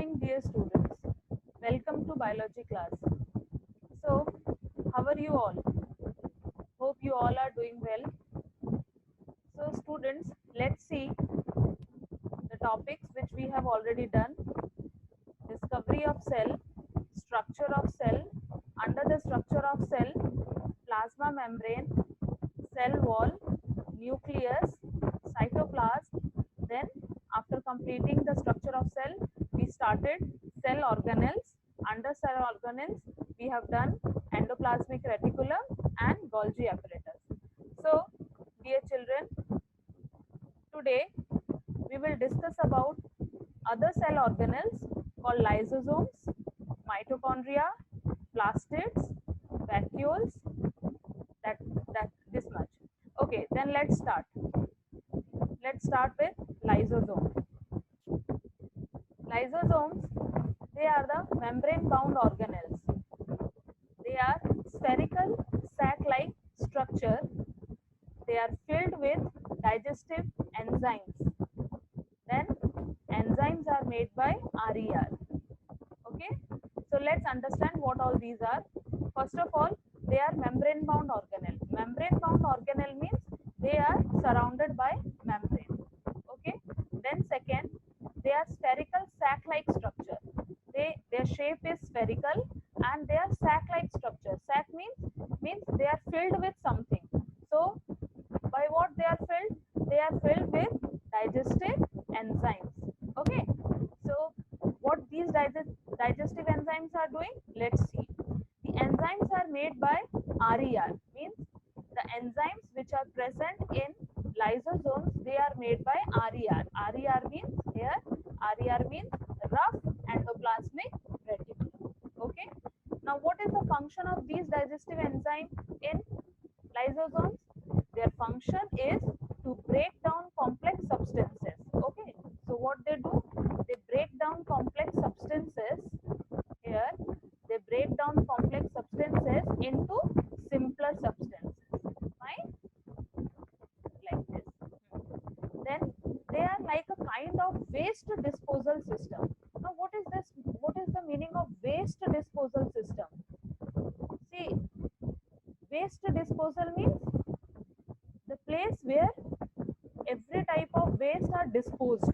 morning, dear students. Welcome to biology class. So, how are you all? Hope you all are doing well. So, students, let's see the topics which we have already done. Discovery of cell, structure of cell, under the structure of cell, plasma membrane, cell wall, nucleus, cytoplasm. Then, after completing the structure of cell, we started cell organelles. Under cell organelles, we have done endoplasmic reticulum and Golgi apparatus. So, dear children, today we will discuss about other cell organelles called lysosomes, mitochondria, plastids, vacuoles. That that this much. Okay, then let's start. Let's start with lysosome. Lysosomes, they are the membrane-bound organelles. They are spherical sac-like structure. They are filled with digestive enzymes. Then enzymes are made by RER. Okay, so let's understand what all these are. First of all, they are membrane-bound organelle. Membrane-bound organelle means they are surrounded by membrane. Okay, then second, they are spherical sac-like structure. Their shape is spherical and they are sac-like structure. Sac means they are filled with something. So by what they are filled? They are filled with digestive enzymes. Okay, so what these digestive enzymes are doing? Let's see. The enzymes are made by RER, means the enzymes which are present in lysosomes, they are made by RER. RER means here, RER means rough endoplasmic reticulum. Okay. Now, what is the function of these digestive enzymes in lysosomes? Their function is to break down complex substances. Okay. So, what they do? They break down complex substances. Here, they break down complex substances into simpler substances. Fine, like this. Then they are like a kind of waste disposal system. Now, what is this? What is the meaning of waste disposal system? See, waste disposal means the place where every type of waste are disposed.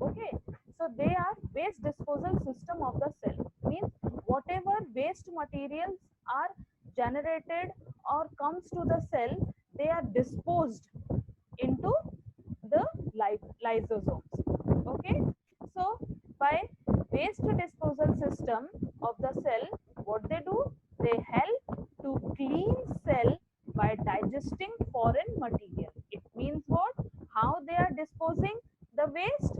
Okay, so they are waste disposal system of the cell, means whatever waste materials are generated or comes to the cell, they are disposed into the lysosomes. Okay, so by waste disposal system of the cell, what they do? They help to clean cell by digesting foreign material. It means what? How they are disposing the waste?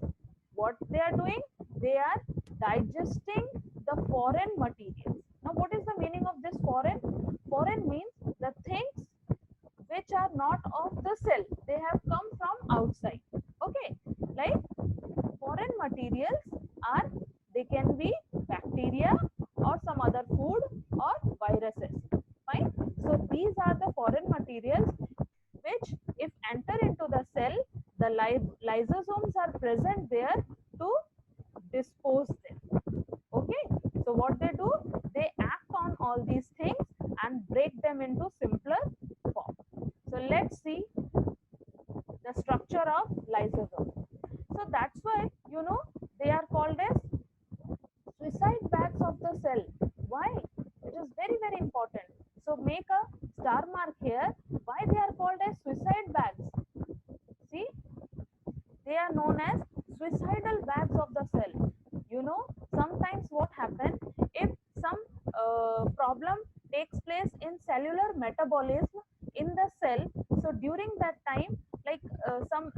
What they are doing? They are digesting the foreign materials. Now, what is the meaning of this foreign? Foreign means the things which are not of the cell. They have come from outside. Okay, like foreign materials are, they can be bacteria or some other food or viruses. Fine. So these are the foreign materials which, if enter into the cell, the lysosomes are present there to dispose them. Okay, so what they do? They act on all these things and break them into simpler form. So let's see the structure of lysosome. So that's why, they are called as suicide bags of the cell. Why? It is very, very important. So make a star mark here. Why they are called as suicide bags? See, they are known as suicidal bags of the cell. Sometimes what happens, if some problem takes place in cellular metabolism in the cell, so during that time, like some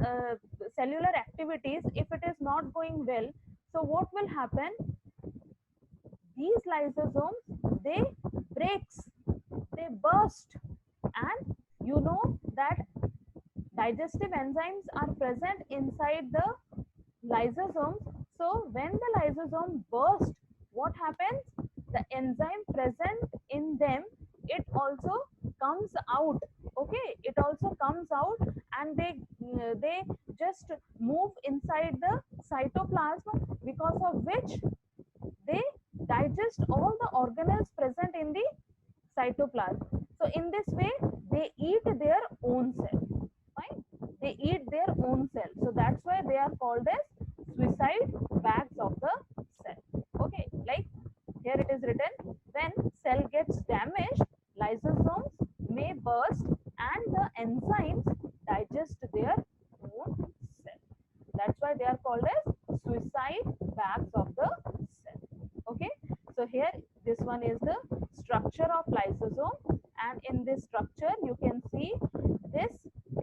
cellular activities, if it is not going well, so what will happen? These lysosomes, they breaks, they burst, and you know that digestive enzymes are present inside the lysosomes. So when the lysosome bursts, what happens? The enzyme present in them, it also comes out. Okay, it also comes out, and they just move inside the cytoplasm, because of which digest all the organelles present in the cytoplasm. So in this way, they eat their own cell. Fine? They eat their own cell. So that's why they are called as suicide bags of the cell. Okay, like here it is written, when cell gets damaged, lysosomes may burst and the enzymes digest their own cell. That's why they are called as suicide bags of the cell. Okay, so here this one is the structure of lysosome, and in this structure you can see this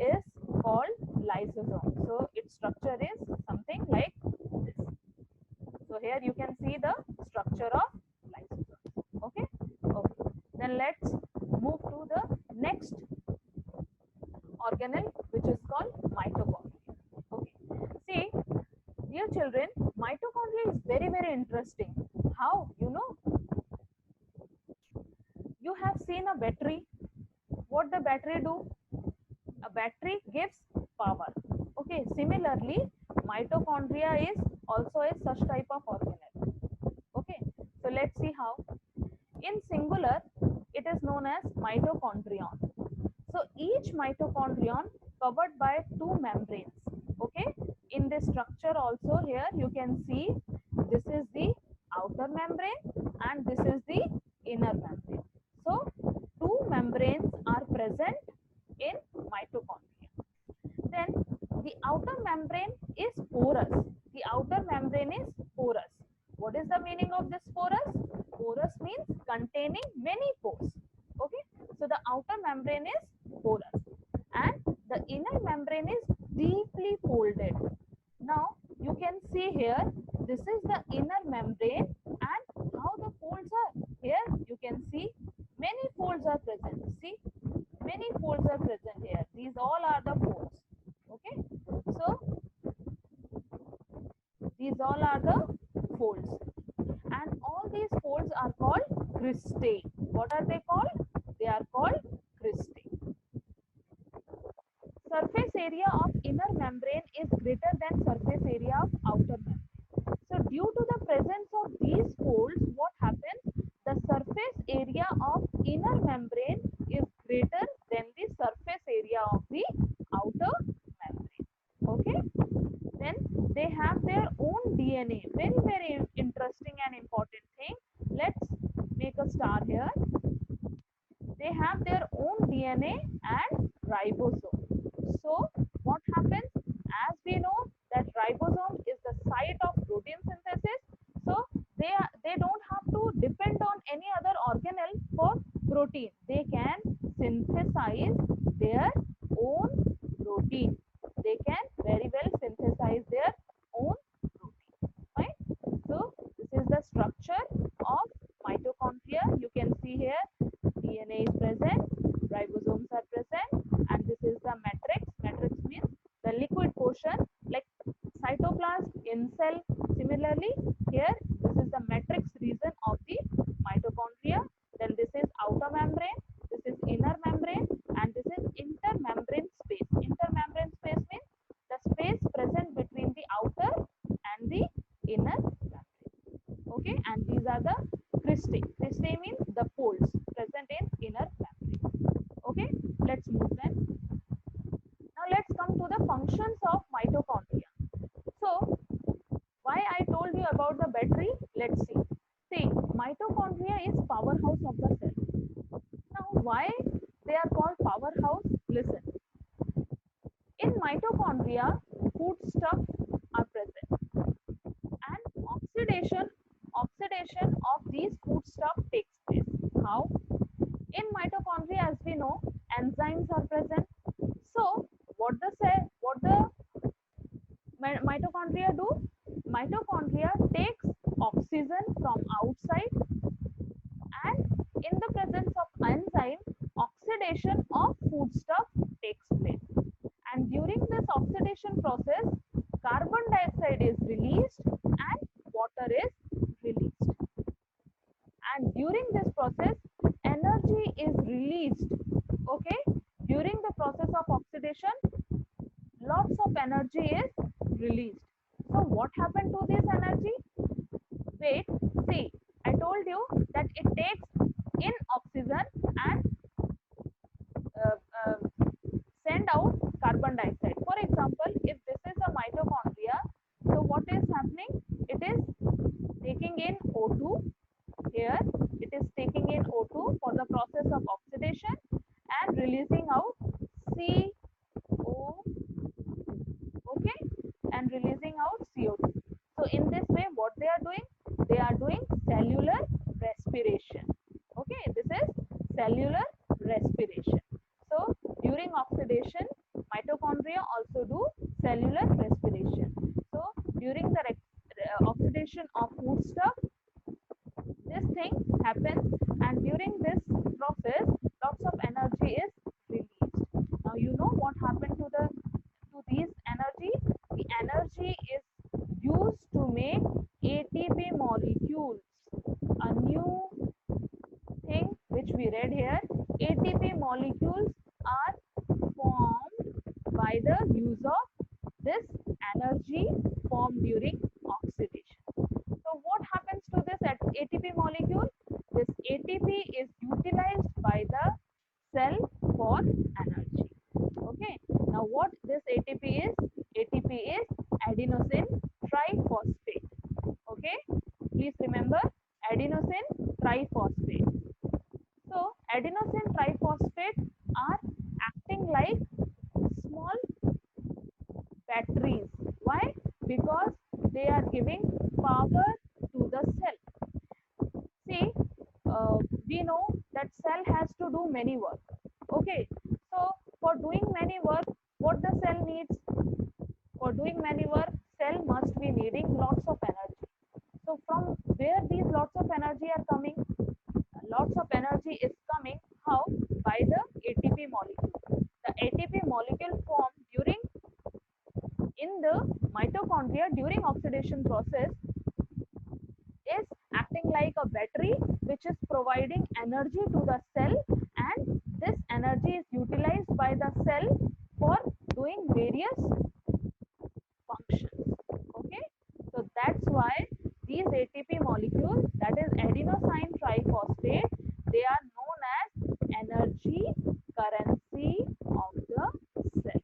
is called lysosome. So its structure is something like this. So here you can see the structure of lysosome. Okay, okay. Then let's move to the next organelle, which is called mitochondria. Okay, see, dear children, mitochondria is very, very interesting. How? You know, you have seen a battery. What the battery do? A battery gives power. Okay, similarly, mitochondria is also a such type of organelle. Okay, so let's see how. In singular, it is known as mitochondrion. So each mitochondrion covered by two membranes. Okay, in this structure also here you can see this is the outer membrane and this is the inner membrane. So two membranes are present in mitochondria. Then the outer membrane is porous. The outer membrane is porous. What is the meaning of this porous? Porous means containing many pores. Okay, so the outer membrane is porous and the inner membrane is deeply folded. Now you can see here, this is the inner membrane and how the folds are. Here you can see many folds are present. See, many folds are present here. These all are the folds. Okay, so these all are the folds, and all these folds are called cristae. What are they called? They are called cristae. Surface area of inner membrane is greater than surface area of outer membrane. So due to the presence of these folds, what happens? The surface area of inner membrane is greater than the surface area of the outer membrane. Okay, then they have their own DNA. Very, very interesting and important thing. Let's make a star here. They have their own DNA and ribosome. So what happens? As we know that ribosome is the site of protein synthesis. So they don't have to depend on any other organelle for protein. They can synthesize their own protein. They can very well synthesize their own protein. Right? So this is the structure of mitochondria. You can see here DNA is present, ribosomes are present, and this is the matrix. Matrix means the liquid portion, like cytoplasm in cell. Similarly, here this is the matrix region of the mitochondria. Then this is outer membrane, this is inner membrane, and this is intermembrane space. Intermembrane space means the space present between the outer and the inner membrane. Okay, and these are the cristae. Cristae means the folds present in inner membrane. Okay, let's move then. Now let's come to the functions of mitochondria. So why I told you about the battery? Let's see. See, mitochondria is powerhouse of the cell. Now why they are called powerhouse? Listen. In mitochondria, foodstuffs are present, and oxidation of these foodstuffs takes place. How? In mitochondria, as we know, enzymes are present. So what the mitochondria do? Mitochondria takes oxygen from outside, and in the presence of enzyme, oxidation of foodstuff takes place. And during this oxidation process, carbon dioxide is released and water is released. And during this process, energy is released. Okay, during the process of oxidation, lots of energy is released. So what happened to this energy? Wait, see, I told during oxidation, mitochondria also do cellular respiration. So during the oxidation of foodstuff, this thing happens, and during this process lots of energy is released. Now you know what happened to these energy. The energy is used to make ATP molecules. A new thing which we read here, ATP molecules are formed by the use of this energy formed during oxidation. So what happens to this ATP molecule? This ATP is utilized by the cell for energy. Okay. Now what this ATP is? ATP is adenosine triphosphate. Okay. Please remember adenosine triphosphate. So adenosine triphosphate are acting like small batteries. Why? Because they are giving power to the cell. See, we know that cell has to do many work. Okay, so for doing many work, what the cell needs? For doing many work, cell must be needing lots of energy. So from where these lots of energy are coming? Lots of energy is coming how? By the ATP molecule. The ATP molecule formed during in the mitochondria during oxidation process is acting like a battery which is providing energy to the cell, and this energy is utilized by the cell for doing various functions. Okay, so that's why these ATP molecules, that is adenosine triphosphate, they are known as energy currency of the cell.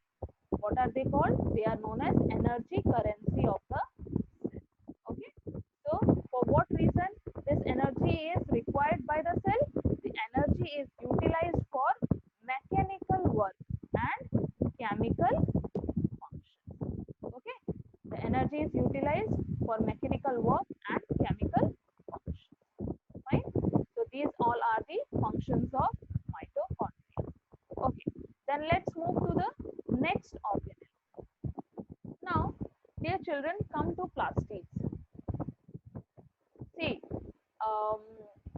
What are they called? They are known as energy currency of the cell. Okay, so for what reason this energy is required by the cell? The energy is utilized for mechanical work and chemical functions. Okay, the energy is utilized for mechanical work and chemical functions. Fine. So these all are the functions of mitochondria. Okay, then let's move to the next organelle. Now, dear children, come to plastids. See, um,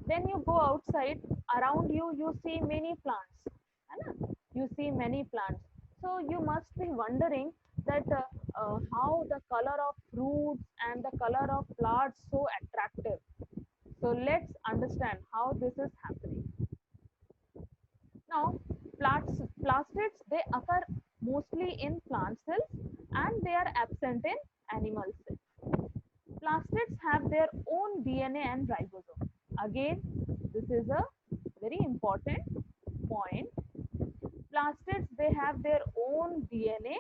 when you go outside, around you, you see many plants. है You see many plants. So you must be wondering that how the color of fruits and the color of flowers so attractive. So let's understand how this is happening. Now, plastids, they occur mostly in plant cells and they are absent in animal cells. Plastids have their own DNA and ribosome. Again, this is a very important point. Plastids, they have their own DNA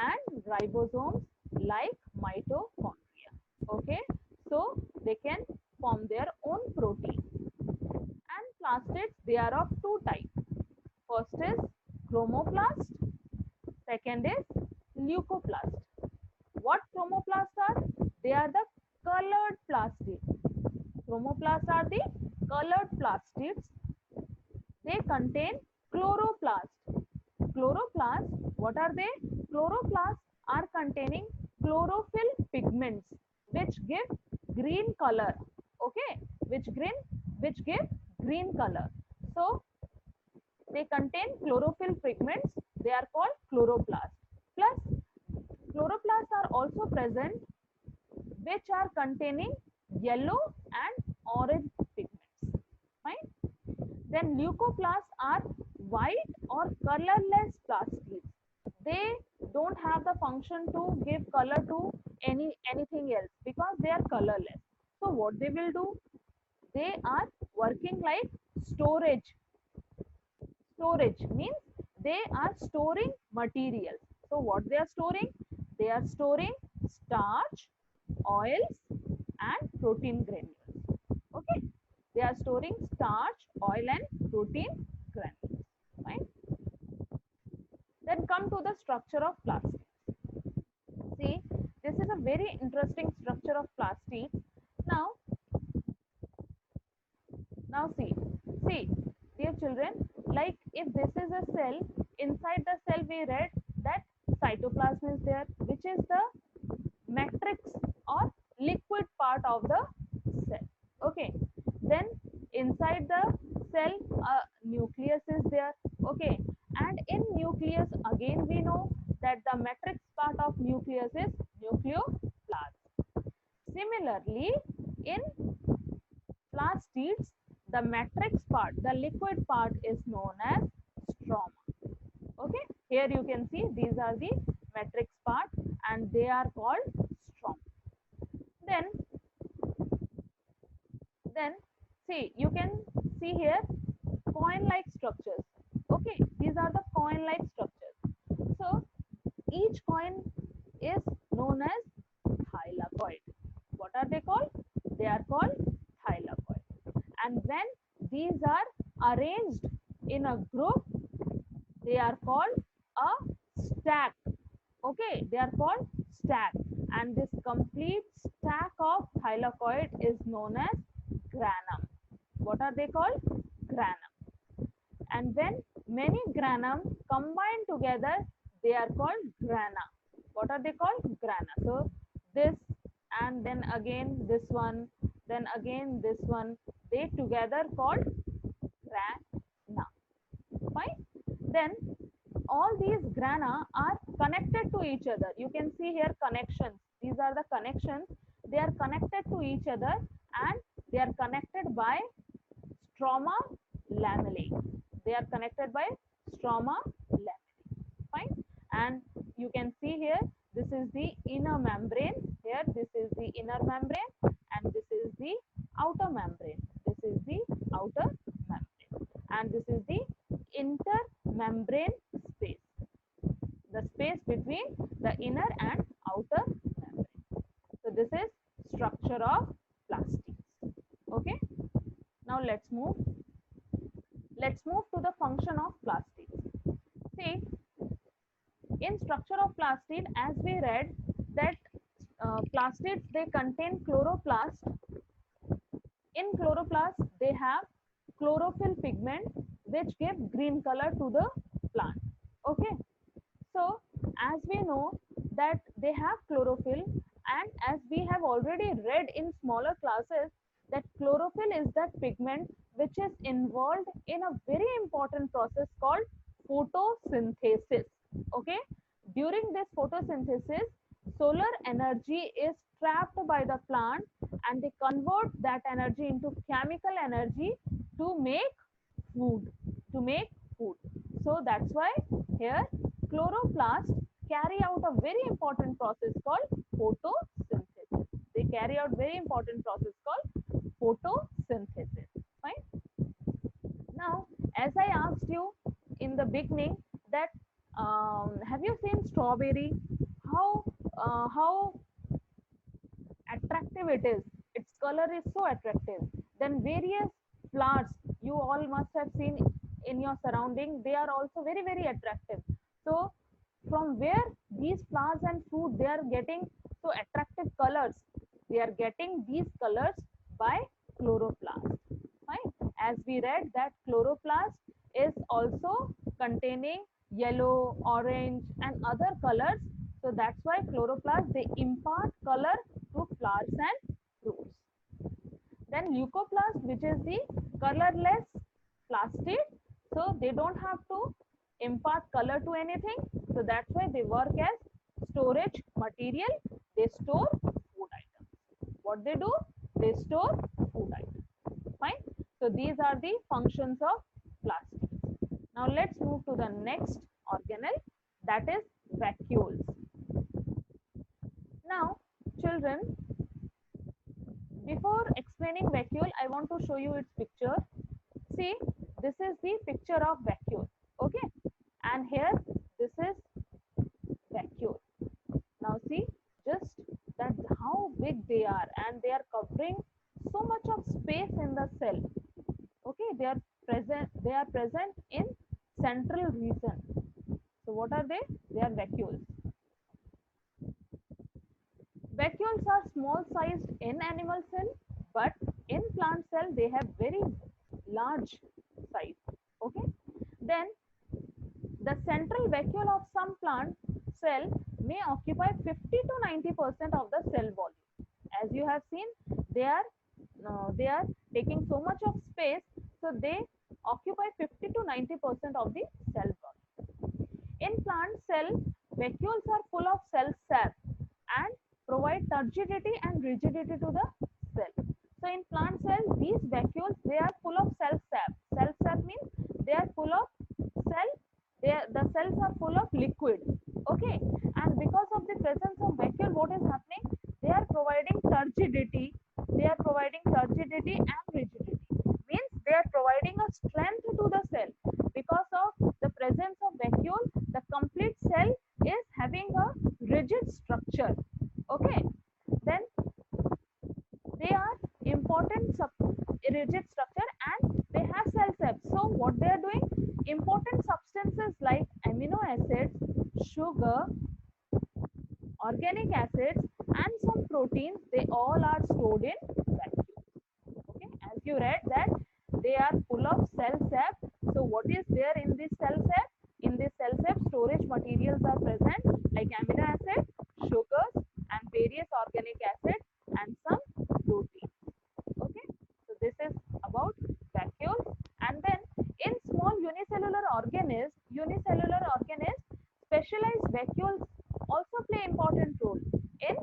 and ribosomes like mitochondria. Okay, so they can form their own protein. And plastids, they are of two types. First is chromoplast, second is leucoplast. What chromoplasts are? They are the colored plastids. Chromoplasts are the colored plastids. They contain chloroplasts. Chloroplasts, what are they? Chloroplasts are containing chlorophyll pigments which give green color. Okay, which give green color. So they contain chlorophyll pigments. They are called chloroplasts. Plus, chloroplasts are also present which are containing yellow and orange pigments. Fine. Then leucoplasts are white or colorless plastids. They don't have the function to give color to anything else because they are colorless. So what they will do? They are working like storage. Storage means they are storing materials. So what they are storing? They are storing starch, oils and protein granules. Okay, they are storing starch, oil and protein granules. Fine. Then come to the structure of plastids. See, this is a very interesting structure of plastids. Now, see, dear children, like if this is a cell inside the cell we read that cytoplasm is there, which is the matrix or liquid part of the cell. Okay, then inside the cell nucleus is there. Okay, and in nucleus again we know that the matrix part of nucleus is nucleoplasm. Similarly, in plastids, the matrix part, the liquid part is known as stroma. Okay, here you can see these are the matrix part and they are called stroma. Then, then see, you can see here coin-like structures. Okay, these are the coin-like structures. So each coin is known as thylakoid. What are they called? They are called thylakoid. And when these are arranged in a group, they are called a stack. Okay, they are called stack. And this complete stack of thylakoid is known as granum. What are they called? Granum. And when many granum combine together, they are called grana. What are they called? Grana. So this and then again this one, then again this one, they together called grana. Fine. Then all these grana are connected to each other. You can see here connections. These are the connections. They are connected to each other and they are connected by stroma lamellae. They are connected by stroma lamellae. Fine. And you can see here, this is the inner membrane. Here, this is the inner membrane and this is the outer membrane. This is the outer membrane. And this is the intermembrane space. The space between the inner and outer membrane. So this is structure of plastids. Okay. Now let's move. Let's move to the function of plastids. See, in structure of plastid, as we read that plastids, they contain chloroplast. In chloroplast, they have chlorophyll pigment which give green color to the plant. Okay. So as we know that they have chlorophyll, and as we have already read in smaller classes that chlorophyll is that pigment which is involved in a very important process called photosynthesis. Okay, during this photosynthesis, solar energy is trapped by the plant and they convert that energy into chemical energy to make food. To make food. So that's why here chloroplasts carry out a very important process called photosynthesis. They carry out very important process called photosynthesis. Fine. Now, as I asked you in the beginning that have you seen strawberry? How attractive it is. Its color is so attractive. Then various flowers you all must have seen in your surrounding. They are also very, very attractive. So from where these flowers and fruit they are getting so attractive colors? They are getting these colors by chloroplast. Fine. As we read that chloroplast is also containing yellow, orange and other colors. So that's why chloroplast they impart color to flowers and fruits. Then leucoplast, which is the colorless plastid. So they don't have to impart color to anything. So that's why they work as storage material. They store food items. What they do? They store food items. Fine. So these are the functions of plastids. Now let's move to the next organelle, that is vacuoles. Now children, before explaining vacuole, I want to show you its picture. See, this is the picture of vacuole. Okay, and here this is vacuole. Now see just that how big they are, and they are covering so much of space in the cell. Okay, they are present in central region. So what are they? They are vacuoles. Vacuoles are small sized in animal cell, but in plant cell they have very large size. Okay, then The central vacuole of some plant cell may occupy 50 to 90% of the cell volume. As you have seen, they are taking so much of space, so they occupy 50 to 90% of the cell volume. In plant cell, vacuoles are full of cell sap and provide turgidity and rigidity to the cell. So in plant cell, these vacuoles, they are full of cell sap. Cell sap means they are full of cell, the cells are full of liquid. Okay, and because of the presence of vacuole, what is happening? They are providing turgidity. They are providing turgidity and rigidity. Means they are providing a strength to the cell. Because of the presence of vacuole, the complete cell is having a rigid structure. Okay, then they are important rigid structure and they have cell sap. So what they are doing? Important substances like amino acids, sugar, organic acids, and some proteins, they all are stored in vacuoles. Okay, as you read that they are full of cell sap. So what is there in this cell sap? In this cell sap, storage materials are present like amino acids, sugars, and various organic acids and some proteins. Okay, so this is about vacuoles. And then in small unicellular organisms, specialized vacuoles also play important role in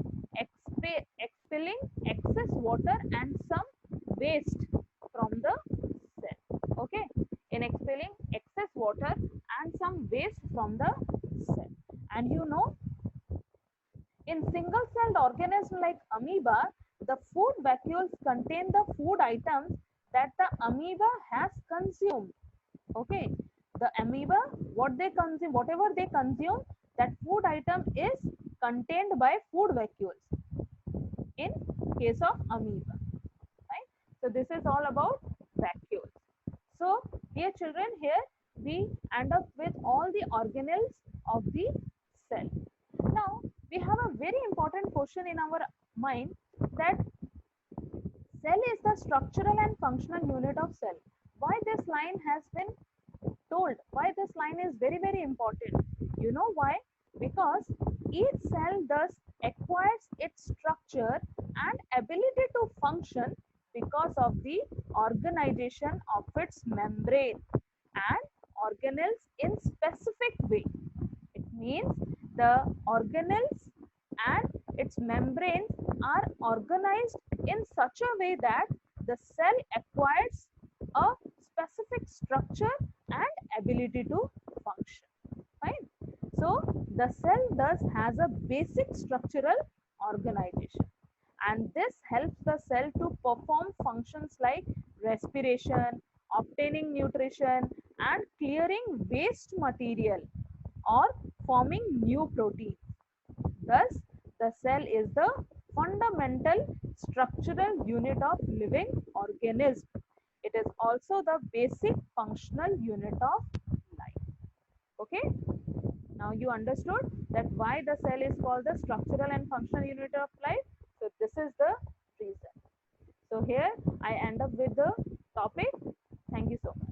expelling excess water and some waste from the cell. Okay, in expelling excess water and some waste from the cell. And you know, in single-celled organisms like amoeba, the food vacuoles contain the food items that the amoeba has consumed. Okay, the amoeba, what they consume, whatever they consume, that food item is contained by food vacuoles in case of amoeba. Right? So this is all about vacuoles. So dear children, here we end up with all the organelles of the cell. Now we have a very important question in our mind, that cell is the structural and functional unit of cell. Why this line has been told? Why this line is very, very important? You know why? Because each cell thus acquires its structure and ability to function because of the organization of its membrane and organelles in specific way. It means the organelles and its membranes are organized in such a way that the cell acquires a specific structure and ability to function. Fine. So the cell thus has a basic structural organization, and this helps the cell to perform functions like respiration, obtaining nutrition, and clearing waste material or forming new proteins. Thus, the cell is the fundamental structural unit of living organism. It is also the basic functional unit of life. Okay. Now you understood that why the cell is called the structural and functional unit of life. So this is the reason. So here I end up with the topic. Thank you so much.